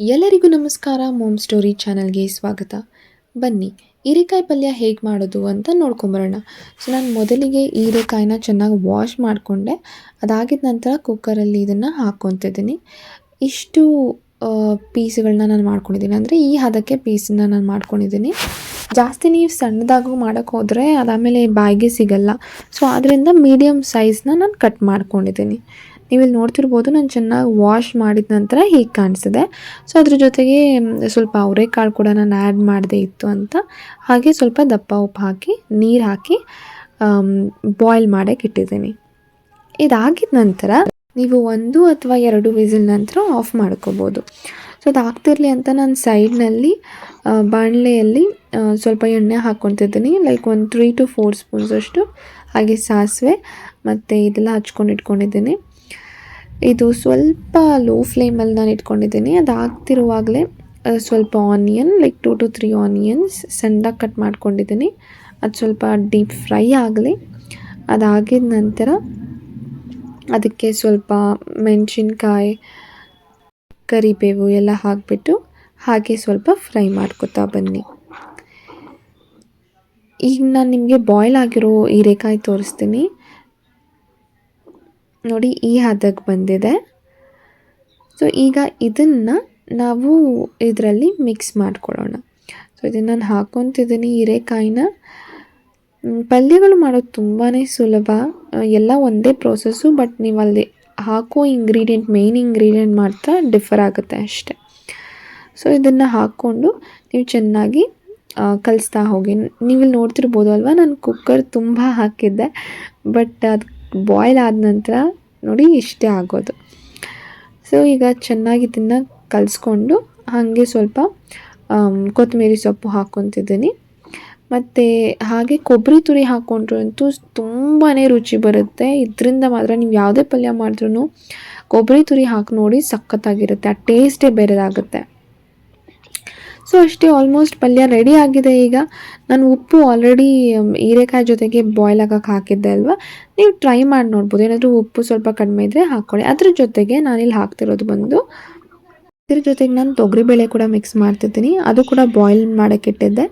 ಎಲ್ಲರಿಗೂ ನಮಸ್ಕಾರ. Mom story ಚಾನಲ್ಗೆ ಸ್ವಾಗತ. ಬನ್ನಿ ಹೀರೆಕಾಯಿ ಪಲ್ಯ ಹೇಗೆ ಮಾಡೋದು ಅಂತ ನೋಡ್ಕೊಂಬರೋಣ. ಸೊ ನಾನು ಮೊದಲಿಗೆ ಹೀರೆಕಾಯಿನ ಚೆನ್ನಾಗಿ ವಾಶ್ ಮಾಡಿಕೊಂಡೆ. ಅದಾಗಿದ ನಂತರ ಕುಕ್ಕರಲ್ಲಿ ಇದನ್ನು ಹಾಕ್ಕೊತಿದ್ದೀನಿ. ಇಷ್ಟು ಪೀಸ್ಗಳನ್ನ ನಾನು ಮಾಡ್ಕೊಂಡಿದ್ದೀನಿ, ಅಂದರೆ ಈ ಹದಕ್ಕೆ ಪೀಸನ್ನ ನಾನು ಮಾಡ್ಕೊಂಡಿದ್ದೀನಿ. ಜಾಸ್ತಿ ನೀವು ಸಣ್ಣದಾಗೂ ಮಾಡೋಕ್ಕೆ ಹೋದರೆ ಅದಾದಮೇಲೆ ಬಾಯಿಗೆ ಸಿಗಲ್ಲ. ಸೊ ಆದ್ದರಿಂದ ಮೀಡಿಯಮ್ ಸೈಜ್ನ ನಾನು ಕಟ್ ಮಾಡ್ಕೊಂಡಿದ್ದೀನಿ. ನೀವಿಲ್ಲಿ ನೋಡ್ತಿರ್ಬೋದು, ನಾನು ಚೆನ್ನಾಗಿ ವಾಶ್ ಮಾಡಿದ ನಂತರ ಹೀಗೆ ಕಾಣಿಸಿದೆ. ಸೊ ಅದ್ರ ಜೊತೆಗೆ ಸ್ವಲ್ಪ ಅವರೆಕಾಳು ಕೂಡ ನಾನು ಆ್ಯಡ್ ಮಾಡದೇ ಇತ್ತು ಅಂತ, ಹಾಗೆ ಸ್ವಲ್ಪ ದಪ್ಪ ಉಪ್ಪು ಹಾಕಿ ನೀರು ಹಾಕಿ ಬಾಯ್ಲ್ ಮಾಡೋಕ್ಕೆ ಇಟ್ಟಿದ್ದೀನಿ. ಇದಾಗಿದ ನಂತರ ನೀವು 1 ಅಥವಾ 2 ವಿಸಿಲ್ ನಂತರ ಆಫ್ ಮಾಡ್ಕೋಬೋದು. ಸೊ ಅದಾಗ್ತಿರಲಿ ಅಂತ ನಾನು ಸೈಡ್ನಲ್ಲಿ ಬಾಣಲೆಯಲ್ಲಿ ಸ್ವಲ್ಪ ಎಣ್ಣೆ ಹಾಕ್ಕೊತಿದ್ದೀನಿ. ಲೈಕ್ ಒಂದು 3 to 4 ಸ್ಪೂನ್ಸ್ ಅಷ್ಟು, ಹಾಗೆ ಸಾಸಿವೆ ಮತ್ತು ಇದೆಲ್ಲ ಹಚ್ಕೊಂಡು ಇಟ್ಕೊಂಡಿದ್ದೀನಿ. ಇದು ಸ್ವಲ್ಪ ಲೋ ಫ್ಲೇಮಲ್ಲಿ ನಾನು ಇಟ್ಕೊಂಡಿದ್ದೀನಿ. ಅದಾಗ್ತಿರುವಾಗಲೇ ಸ್ವಲ್ಪ ಆನಿಯನ್, ಲೈಕ್ 2 to 3 ಆನಿಯನ್ಸ್ ಸಣ್ಣದಾಗಿ ಕಟ್ ಮಾಡ್ಕೊಂಡಿದ್ದೀನಿ. ಅದು ಸ್ವಲ್ಪ ಡೀಪ್ ಫ್ರೈ ಆಗಲಿ. ಅದಾಗಿದ ನಂತರ ಅದಕ್ಕೆ ಸ್ವಲ್ಪ ಮೆಣಸಿನ್ಕಾಯಿ, ಕರಿಬೇವು ಎಲ್ಲ ಹಾಕಿಬಿಟ್ಟು ಹಾಗೆ ಸ್ವಲ್ಪ ಫ್ರೈ ಮಾಡ್ಕೊತಾ ಬನ್ನಿ. ಈಗ ನಾನು ನಿಮಗೆ ಬಾಯ್ಲ್ ಆಗಿರೋ ಹೀರೆಕಾಯಿ ತೋರಿಸ್ತೀನಿ ನೋಡಿ, ಈ ಹದಕ್ಕೆ ಬಂದಿದೆ. ಸೊ ಈಗ ಇದನ್ನು ನಾವು ಇದರಲ್ಲಿ ಮಿಕ್ಸ್ ಮಾಡ್ಕೊಳ್ಳೋಣ. ಸೊ ಇದನ್ನು ನಾನು ಹಾಕ್ಕೊತಿದ್ದೀನಿ ಹೀರೆಕಾಯಿನ. ಪಲ್ಯಗಳು ಮಾಡೋದು ತುಂಬಾ ಸುಲಭ, ಎಲ್ಲ ಒಂದೇ ಪ್ರೋಸೆಸ್ಸು, ಬಟ್ ನೀವು ಅಲ್ಲಿ ಹಾಕೋ ಮೇನ್ ಇಂಗ್ರೀಡಿಯೆಂಟ್ ಮಾತ್ರ ಡಿಫರ್ ಆಗುತ್ತೆ ಅಷ್ಟೆ. ಸೊ ಇದನ್ನು ಹಾಕ್ಕೊಂಡು ನೀವು ಚೆನ್ನಾಗಿ ಕಲಿಸ್ತಾ ಹೋಗಿ. ನೀವಿಲ್ಲಿ ನೋಡ್ತಿರ್ಬೋದು ಅಲ್ವಾ, ನಾನು ಕುಕ್ಕರ್ ತುಂಬ ಹಾಕಿದ್ದೆ, ಬಟ್ ಅದು ಬಾಯ್ಲ್ ಆದ ನಂತರ ನೋಡಿ ಇಷ್ಟೇ ಆಗೋದು. ಸೊ ಈಗ ಚೆನ್ನಾಗಿ ಇದನ್ನು ಕಲಿಸ್ಕೊಂಡು ಹಾಗೆ ಸ್ವಲ್ಪ ಕೊತ್ತಂಬರಿ ಸೊಪ್ಪು ಹಾಕ್ಕೊತಿದ್ದೀನಿ. ಮತ್ತು ಹಾಗೆ ಕೊಬ್ಬರಿ ತುರಿ ಹಾಕ್ಕೊಂಡ್ರು ಅಂತೂ ತುಂಬಾ ರುಚಿ ಬರುತ್ತೆ. ಇದರಿಂದ ಮಾತ್ರ ನೀವು ಯಾವುದೇ ಪಲ್ಯ ಮಾಡಿದ್ರೂ ಕೊಬ್ಬರಿ ತುರಿ ಹಾಕಿ ನೋಡಿ, ಸಖತ್ತಾಗಿರುತ್ತೆ. ಆ ಟೇಸ್ಟೇ ಬೇರೆದಾಗುತ್ತೆ. ಸೊ ಅಷ್ಟೇ, ಆಲ್ಮೋಸ್ಟ್ ಪಲ್ಯ ರೆಡಿ ಆಗಿದೆ. ಈಗ ನಾನು ಉಪ್ಪು ಆಲ್ರೆಡಿ ಹೀರೆಕಾಯಿ ಜೊತೆಗೆ ಬಾಯ್ಲ್ ಆಗೋಕ್ಕೆ ಹಾಕಿದ್ದೆ ಅಲ್ವಾ, ನೀವು ಟ್ರೈ ಮಾಡಿ ನೋಡ್ಬೋದು. ಏನಾದರೂ ಉಪ್ಪು ಸ್ವಲ್ಪ ಕಡಿಮೆ ಇದ್ದರೆ ಹಾಕ್ಕೊಳ್ಳಿ. ಅದ್ರ ಜೊತೆಗೆ ನಾನಿಲ್ಲಿ ಹಾಕ್ತಿರೋದು ಬಂದು, ಇದ್ರ ಜೊತೆಗೆ ನಾನು ತೊಗರಿಬೇಳೆ ಕೂಡ ಮಿಕ್ಸ್ ಮಾಡ್ತಿದ್ದೀನಿ. ಅದು ಕೂಡ ಬಾಯ್ಲ್ ಮಾಡೋಕ್ಕೆ ಇಟ್ಟಿದ್ದೆ.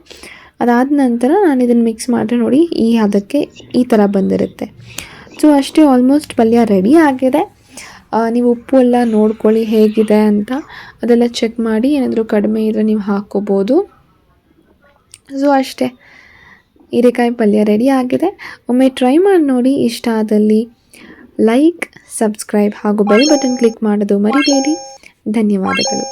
ಅದಾದ ನಂತರ ನಾನು ಇದನ್ನು ಮಿಕ್ಸ್ ಮಾಡಿದ್ರೆ ನೋಡಿ ಅದಕ್ಕೆ ಈ ಥರ ಬಂದಿರುತ್ತೆ. ಸೊ ಅಷ್ಟೇ, ಆಲ್ಮೋಸ್ಟ್ ಪಲ್ಯ ರೆಡಿ ಆಗಿದೆ. ನೀವು ಉಪ್ಪು ಎಲ್ಲ ನೋಡ್ಕೊಳ್ಳಿ ಹೇಗಿದೆ ಅಂತ, ಅದೆಲ್ಲ ಚೆಕ್ ಮಾಡಿ. ಏನಾದರೂ ಕಡಿಮೆ ಇದ್ದರೆ ನೀವು ಹಾಕ್ಕೋಬೋದು. ಸೊ ಅಷ್ಟೇ, ಹೀರೆಕಾಯಿ ಪಲ್ಯ ರೆಡಿ ಆಗಿದೆ. ಒಮ್ಮೆ ಟ್ರೈ ಮಾಡಿ ನೋಡಿ. ಇಷ್ಟ ಆದಲ್ಲಿ ಲೈಕ್, ಸಬ್ಸ್ಕ್ರೈಬ್ ಹಾಗೂ ಬೆಲ್ ಬಟನ್ ಕ್ಲಿಕ್ ಮಾಡೋದು ಮರಿಬೇಡಿ. ಧನ್ಯವಾದಗಳು.